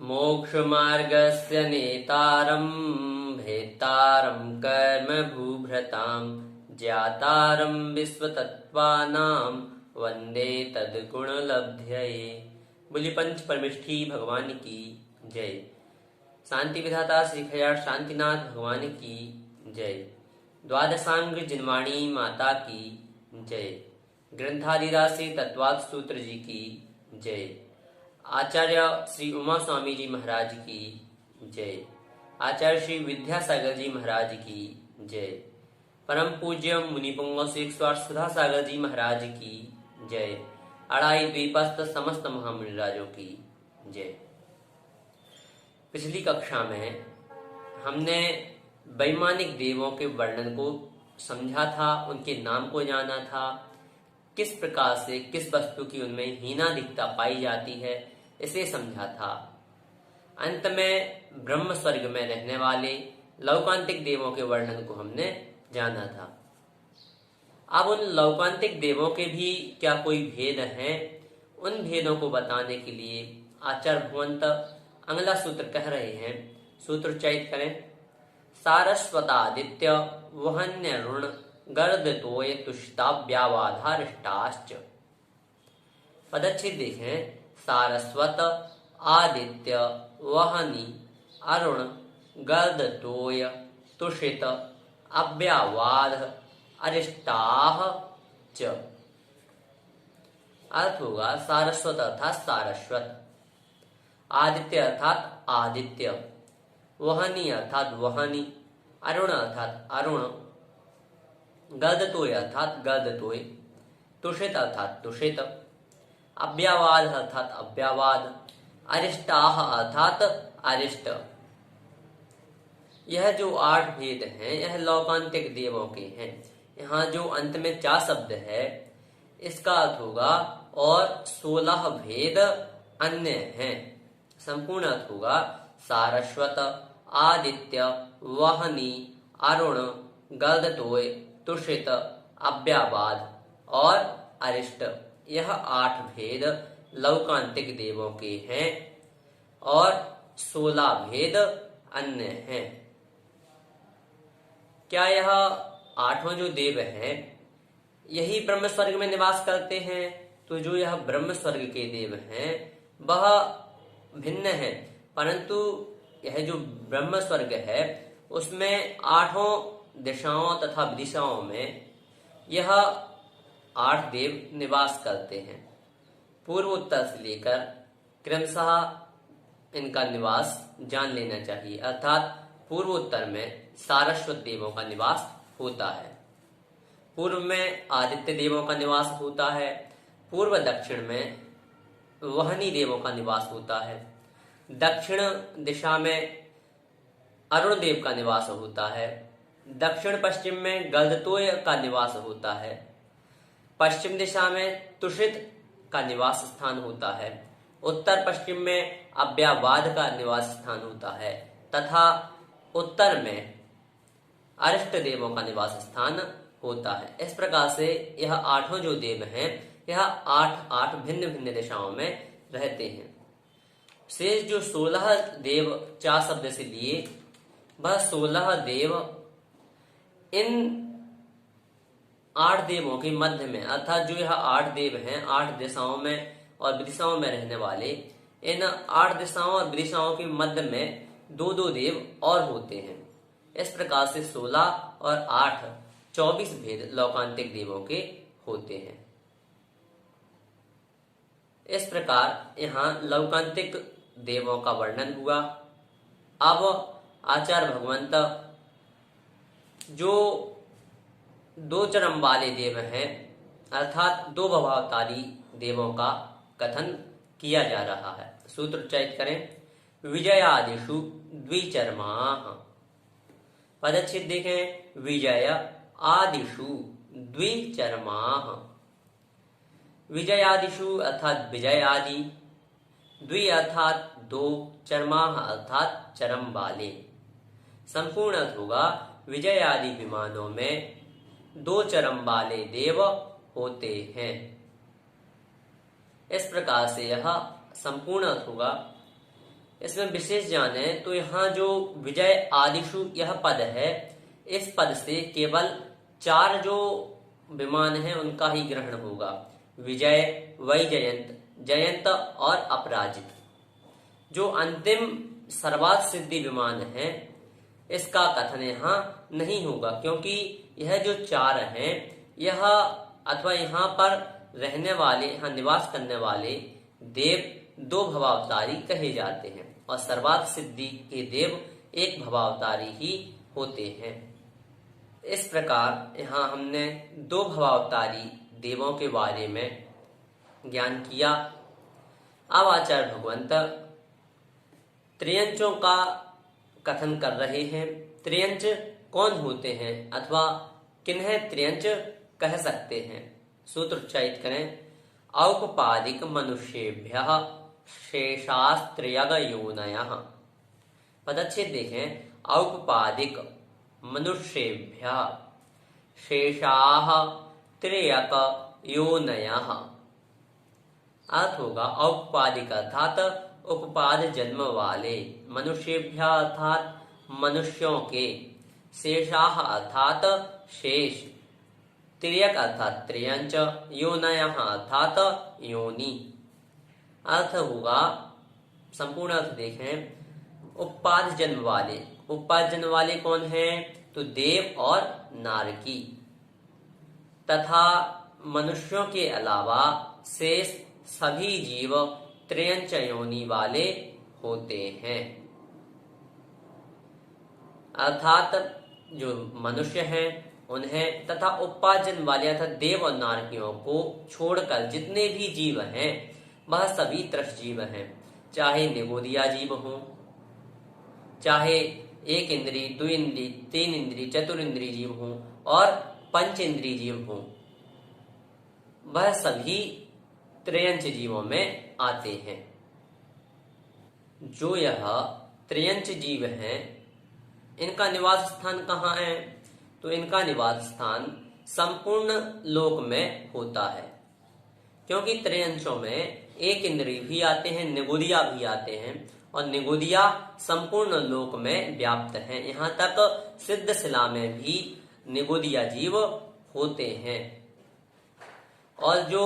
मोक्षमार्गस्य नेतारं भेत्तारं कर्मभूभृतां ज्ञातारं विश्वतत्त्वानां वन्दे तद्गुणलब्धये। बोलिए पंच परमेष्ठी भगवान की जय। शांति विधाता श्री खयार शांतिनाथ भगवान की जय। द्वादशांग जिनवाणी माता की जय। ग्रंथादिराशि तत्वात् सूत्र जी की जय। आचार्य श्री उमा स्वामी जी महाराज की जय। आचार्य श्री विद्यासागर जी महाराज की जय। परम पूज्य मुनिपुंग श्री सुधा सागर जी महाराज की जय। अड़ाई द्वीपस्थ समस्त महामुनिराजों की जय। पिछली कक्षा में हमने वैमानिक देवों के वर्णन को समझा था, उनके नाम को जाना था, किस प्रकार से किस वस्तु की उनमें हीनाधिकता पाई जाती है इसे समझा था। अंत में ब्रह्म स्वर्ग में रहने वाले लौकांतिक देवों के वर्णन को हमने जाना था। अब उन लौकांतिक देवों के भी क्या कोई भेद हैं, उन भेदों को बताने के लिए आचार्य भगवंत अगला सूत्र कह रहे हैं। सूत्र उच्चारित करें। सारस्वतादित्य वहन्य ऋण गर्दतोय तुष्टाव्यावाधारिष्टाश्च। पदच्छेद देखें। सारस्वत आदित्य वहनी अरुण गर्दतोय तुषित अव्यावाध अरिष्टाह च। अर्थ होगा सारस्वत अर्थात सारस्वत, आदित्य अर्थात आदित्य, वहनी अर्थात वहनी, अरुण अर्थात अरुण, गर्दतोय अर्थात गर्दतोय, तुषित अर्थात तुषित, अव्यावाद अर्थात अव्यावाद, अरिष्टाह अर्थात अरिष्ट। यह जो 8 भेद हैं यह लौकांतिक देवों के हैं। यहाँ जो अंत में 4 शब्द है इसका अर्थ होगा और 16 भेद अन्य हैं। संपूर्ण अर्थ होगा सारस्वत आदित्य वहनी अरुण गर्दतोय तुषित अव्यावाद और अरिष्ट। यह 8 भेद लौकांतिक देवों के हैं और 16 भेद अन्य हैं। क्या यह 8 जो देव हैं यही ब्रह्म स्वर्ग में निवास करते हैं? तो जो यह ब्रह्म स्वर्ग के देव हैं वह भिन्न है, परंतु यह जो ब्रह्म स्वर्ग है उसमें 8 दिशाओं तथा विदिशाओं में यह 8 देव निवास करते हैं। पूर्व उत्तर से लेकर क्रमशः इनका निवास जान लेना चाहिए। अर्थात पूर्व उत्तर में सारस्वत देवों का निवास होता है, पूर्व में आदित्य देवों का निवास होता है, पूर्व दक्षिण में वहनी देवों का निवास होता है, दक्षिण दिशा में अरुण देव का निवास होता है, दक्षिण पश्चिम में गर्दतोय का निवास होता है, पश्चिम दिशा में तुषित का निवास स्थान होता है, उत्तर पश्चिम में अव्यावाद का निवास स्थान होता है तथा उत्तर में अरिष्ट देवों का निवास स्थान होता है। इस प्रकार से यह 8 जो देव हैं यह 8 भिन्न भिन्न दिशाओं में रहते हैं। शेष जो 16 देव 4 शब्द से लिए वह 16 देव इन 8 देवों के मध्य में, अर्थात जो यह 8 देव हैं 8 दिशाओं में और विदिशाओं में रहने वाले, इन 8 दिशाओं और विदिशाओं के मध्य में 2 देव और होते हैं। इस प्रकार से 16 और 8 24 भेद लौकांतिक देवों के होते हैं। इस प्रकार यहाँ लौकांतिक देवों का वर्णन हुआ। अब आचार्य भगवंत जो 2 चरम वाले देव हैं अर्थात 2 भवावतारी देवों का कथन किया जा रहा है। सूत्र उच्चारित करें। विजयादिषु द्विचर्माः। पदच्छेद देखें। विजय आदिषु द्विचर्माः। विजयादिषु अर्थात विजय आदि, द्वि अर्थात 2, चर्माः अर्थात चरम वाले। संपूर्ण अर्थ होगा विजय आदि विमानों में 2 चरम वाले देव होते हैं। इस प्रकार से यह संपूर्ण अर्थ होगा इसमें विशेष जाने तो यहाँ जो विजय आदिशु यह पद है, इस पद से केवल 4 जो विमान हैं उनका ही ग्रहण होगा। विजय, वैजयंत, जयंत और अपराजित। जो अंतिम सर्वात सिद्धि विमान है इसका कथन यहाँ नहीं होगा, क्योंकि यह जो 4 हैं यह अथवा यहाँ पर रहने वाले, यहाँ निवास करने वाले देव 2 भवावतारी कहे जाते हैं और सर्वात सिद्धि के देव 1 भवावतारी ही होते हैं। इस प्रकार यहाँ हमने 2 भवावतारी देवों के बारे में ज्ञान किया। अब आचार्य भगवंत त्रियंचों का कथन कर रहे हैं। त्रियंच कौन होते हैं अथवा किन्हें त्रियंच कह सकते हैं? सूत्र उच्चारित करें। औपपादिक मनुष्येभ्यः शेषास्त्रियग योनयः। पदच्छेद देखें। औपपादिक मनुष्येभ्यः शेषाः त्रियक योनयः। अर्थ होगा औपपादिक अर्थात उपपाद जन्म वाले, मनुष्येभ्यः अर्थात मनुष्यों के, शेषाः अर्थात शेष, त्रियक अर्थात त्रियंच, योनयः अर्थात योनि। अर्थ होगा, संपूर्ण अर्थ देखें। उपपाद जन्म वाले, उपपाद जन्म वाले कौन हैं? तो देव और नारकी तथा मनुष्यों के अलावा शेष सभी जीव त्रियंच योनि वाले होते हैं। अर्थात जो मनुष्य हैं उन्हें तथा उपार्जन वाले अर्थात देव और नारकियों को छोड़कर जितने भी जीव हैं वह सभी त्रस जीव हैं। चाहे निगोदिया जीव हों, चाहे 1 इंद्रिय, 2 इंद्रिय, 3 इंद्रिय, चतुरिंद्रिय जीव हों और 5 इंद्रिय जीव हों, वह सभी त्रियंच जीवों में आते हैं। जो यह त्रियंच जीव हैं इनका निवास स्थान कहाँ है? तो इनका निवास स्थान संपूर्ण लोक में होता है, क्योंकि त्रियंचों में 1 इंद्रिय भी आते हैं, निगोदिया भी आते हैं और निगोदिया संपूर्ण लोक में व्याप्त हैं। यहाँ तक सिद्ध शिला में भी निगोदिया जीव होते हैं। और जो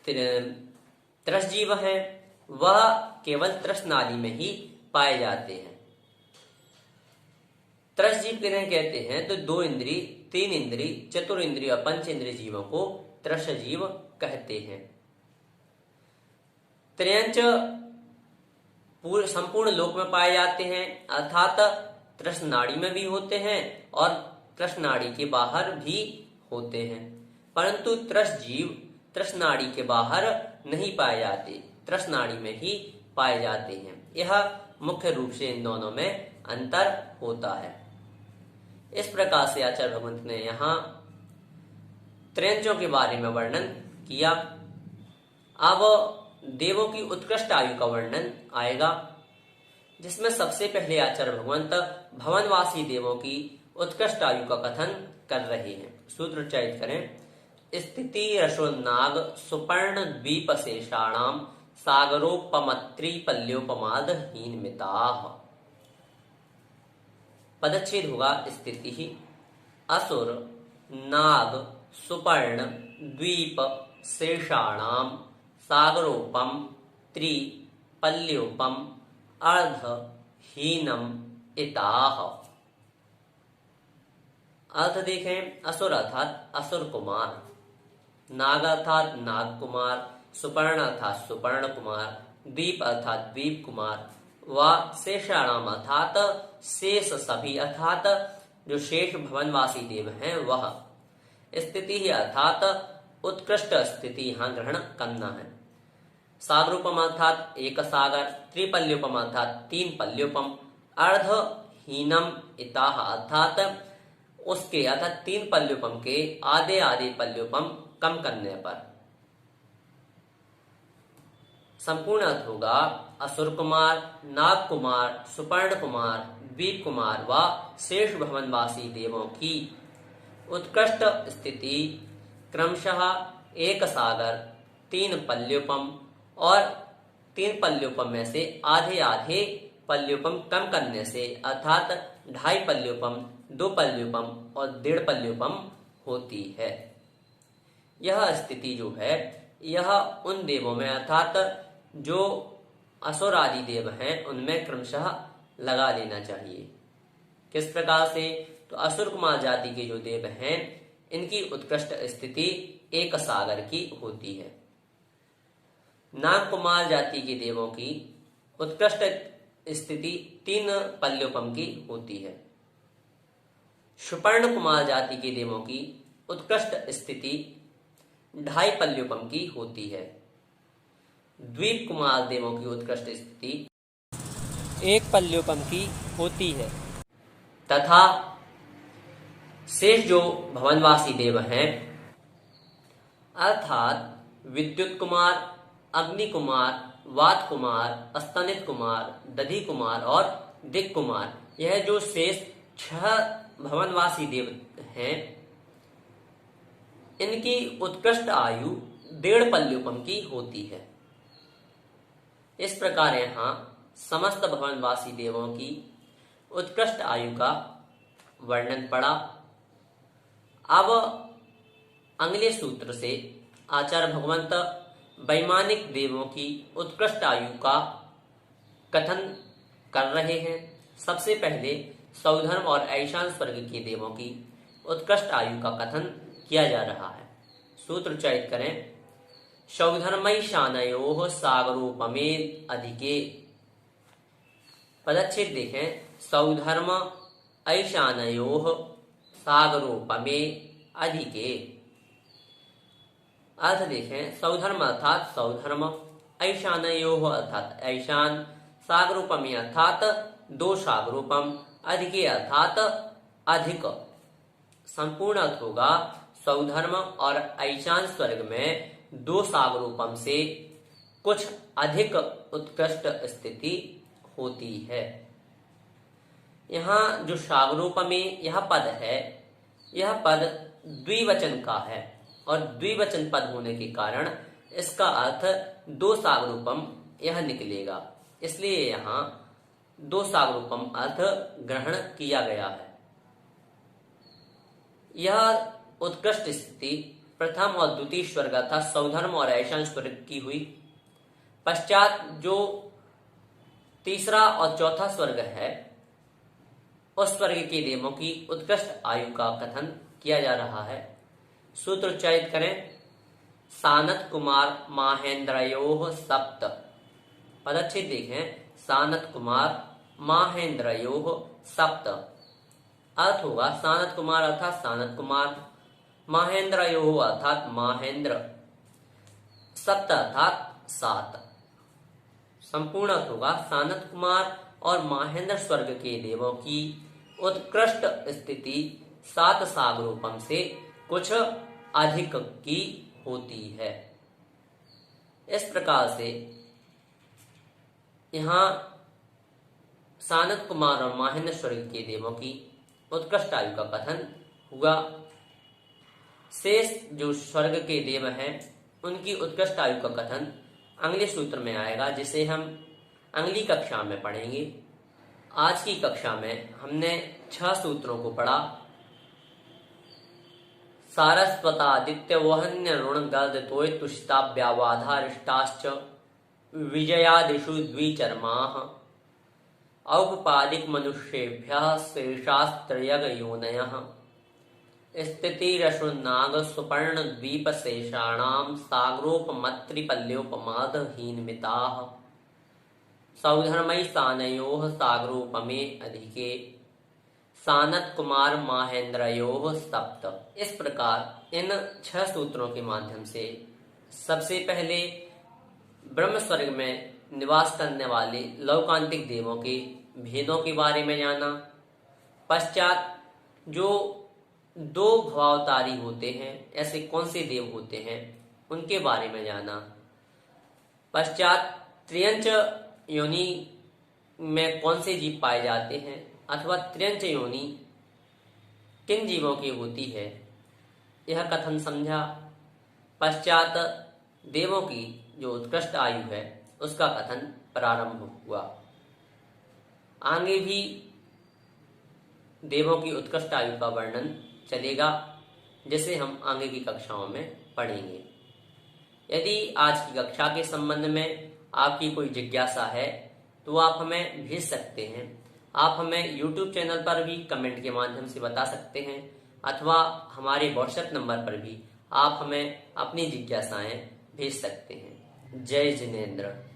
त्रस जीव हैं वह केवल त्रस नाली में ही पाए जाते हैं। त्रस जीव किन्हें कहते हैं? तो 2 इंद्रिय, 3 इंद्रिय, चतुरिंद्रिय और 5 इंद्रिय जीवों को त्रस जीव कहते हैं। त्रियंच संपूर्ण लोक में पाए जाते हैं, अर्थात त्रस नाड़ी में भी होते हैं और त्रस नाड़ी के बाहर भी होते हैं। परंतु त्रस जीव त्रस नाड़ी के बाहर नहीं पाए जाते, त्रस नाड़ी में ही पाए जाते हैं। यह मुख्य रूप से इन दोनों में अंतर होता है। इस प्रकार से आचार्य भगवंत ने यहाँ त्रियंचों के बारे में वर्णन किया। अब देवों की उत्कृष्ट आयु का वर्णन आएगा, जिसमें सबसे पहले आचार्य भगवंत भवनवासी देवों की उत्कृष्ट आयु का कथन कर रहे हैं। सूत्र उच्चारित करें। स्थिति रसोन्नाग सुपर्ण द्वीप शेषाणाम सागरोपमत्री पल्योपमाद हीन मिताः। पदच्छेद होगा। स्थिति ही असुर नाग सुपर्ण द्वीप शेषाणाम सागरोपम त्रि पल्योपम अर्ध हीनम इताः। अर्थ देखें। असुर अर्थात असुर कुमार, नाग अर्थात नाग कुमार, सुपर्ण अर्थात सुपर्ण कुमार, द्वीप अर्थात द्वीप कुमार व शेषाणाम अर्थात शेष सभी अर्थात जो शेष भवनवासी देव हैं वह। स्थिति ही अर्थात उत्कृष्ट स्थिति यहाँ ग्रहण करना है। सागरोपम अर्थात 1 सागर, त्रिपल्योपम अर्थात 3 पल्योपम, अर्ध हीनम इताः अर्थात उसके अर्थात 3 पल्योपम के आधे आधे पल्योपम कम करने पर। संपूर्ण अर्थ होगा असुर कुमार, नाग कुमार, सुपर्ण कुमार, द्वीप कुमार व शेष भवनवासी देवों की उत्कृष्ट स्थिति क्रमशः 1 सागर, 3 पल्योपम और 3 पल्योपम में से आधे आधे पल्योपम कम करने से अर्थात 2.5 पल्योपम, 2 पल्योपम और 1.5 पल्योपम होती है। यह स्थिति जो है यह उन देवों में अर्थात जो असुर आदि देव हैं उनमें क्रमशः लगा लेना चाहिए। किस प्रकार से? तो असुर कुमार जाति के जो देव हैं इनकी उत्कृष्ट स्थिति एक सागर की होती है। नाग कुमार जाति के देवों की उत्कृष्ट स्थिति 3 पल्योपम की होती है। सुपर्ण कुमार जाति के देवों की उत्कृष्ट स्थिति 2.5 पल्योपम की होती है। द्वीप कुमार देवों की उत्कृष्ट स्थिति 1 पल्योपम की होती है तथा शेष जो भवनवासी देव हैं अर्थात विद्युत कुमार, अग्नि कुमार, वात कुमार, स्तनित कुमार, दधि कुमार और दिक् कुमार, यह जो शेष 6 भवनवासी देव हैं इनकी उत्कृष्ट आयु 1.5 पल्योपम की होती है। इस प्रकार यहाँ समस्त भवनवासी देवों की उत्कृष्ट आयु का वर्णन पड़ा। अब अगले सूत्र से आचार्य भगवंत वैमानिक देवों की उत्कृष्ट आयु का कथन कर रहे हैं। सबसे पहले सौधर्म और ऐशान स्वर्ग के देवों की उत्कृष्ट आयु का कथन किया जा रहा है। सूत्र उच्चारित करें। सौधर्मैशानयोः सागरोपमे अधिके। पदच्छेद देखें। सौधर्म ऐशानयोः सागरोपमे अधिके। अर्थ देखें। सौधर्म अर्थात सौधर्म, ऐशानयोः अर्थात ऐशान, सागरोपमे अर्थात 2 सागरोपम, अधिके अर्थात अधिक। संपूर्ण अर्थ होगा सौधर्म और ऐशान स्वर्ग में 2 सागरोपम से कुछ अधिक उत्कृष्ट स्थिति होती है। यहाँ जो सागरोपमे यह पद है यह पद द्विवचन का है और द्विवचन पद होने के कारण इसका अर्थ 2 सागरोपम यह निकलेगा, इसलिए यहाँ 2 सागरोपम अर्थ ग्रहण किया गया है। यह उत्कृष्ट स्थिति प्रथम और द्वितीय स्वर्ग अर्थात सौधर्म और ऐशान स्वर्ग की हुई। पश्चात जो तीसरा और चौथा स्वर्ग है उस स्वर्ग के देवों की उत्कृष्ट आयु का कथन किया जा रहा है। सूत्र उच्चारित करें। सानत कुमार माहेंद्रयोः सप्त। पदच्छेद देखें। सानत कुमार माहेंद्रयोः सप्त। अर्थ होगा सानत कुमार अर्थात सानत कुमार, माहेंद्रयोः अर्थात माहेंद्र, सप्त अर्थात 7। संपूर्ण अर्थ होगा सानत कुमार और माहेंद्र स्वर्ग के देवों की उत्कृष्ट स्थिति 7 सागरोपम से कुछ अधिक की होती है। इस प्रकार से यहाँ सानत कुमार और माहेंद्र स्वर्ग के देवों की उत्कृष्ट आयु का कथन हुआ। शेष जो स्वर्ग के देव हैं उनकी उत्कृष्ट आयु का कथन अगले सूत्र में आएगा, जिसे हम अगली कक्षा में पढ़ेंगे। आज की कक्षा में हमने 6 सूत्रों को पढ़ा। सारस्वतादित्य वहन्य ऋण गर्द तोय तुष्टाव्यावाधारिष्टाश्च विजयादिषु द्विचर्माः औपपादिक मनुष्येभ्यः शेषास्त्रयग योनयः स्थितिरसुनाग सुपर्ण द्वीप शेषाणां सागरोपमत्रिपल्योपमादहीनमिताः सौधर्मैशानयोः सागरोपमे अधिके सानत कुमार माहेंद्रयोः सप्त। इस प्रकार इन 6 सूत्रों के माध्यम से सबसे पहले ब्रह्म स्वर्ग में निवास करने वाले लौकांतिक देवों के भेदों के बारे में जाना। पश्चात जो 2 भवावतारी होते हैं, ऐसे कौन से देव होते हैं उनके बारे में जाना। पश्चात त्रियंच योनि में कौन से जीव पाए जाते हैं अथवा त्रियंच योनि किन जीवों की होती है यह कथन समझा। पश्चात देवों की जो उत्कृष्ट आयु है उसका कथन प्रारंभ हुआ। आगे भी देवों की उत्कृष्ट आयु का वर्णन चलेगा, जिसे हम आगे की कक्षाओं में पढ़ेंगे। यदि आज की कक्षा के संबंध में आपकी कोई जिज्ञासा है तो आप हमें भेज सकते हैं। आप हमें YouTube चैनल पर भी कमेंट के माध्यम से बता सकते हैं, अथवा हमारे WhatsApp नंबर पर भी आप हमें अपनी जिज्ञासाएं भेज सकते हैं। जय जिनेंद्र।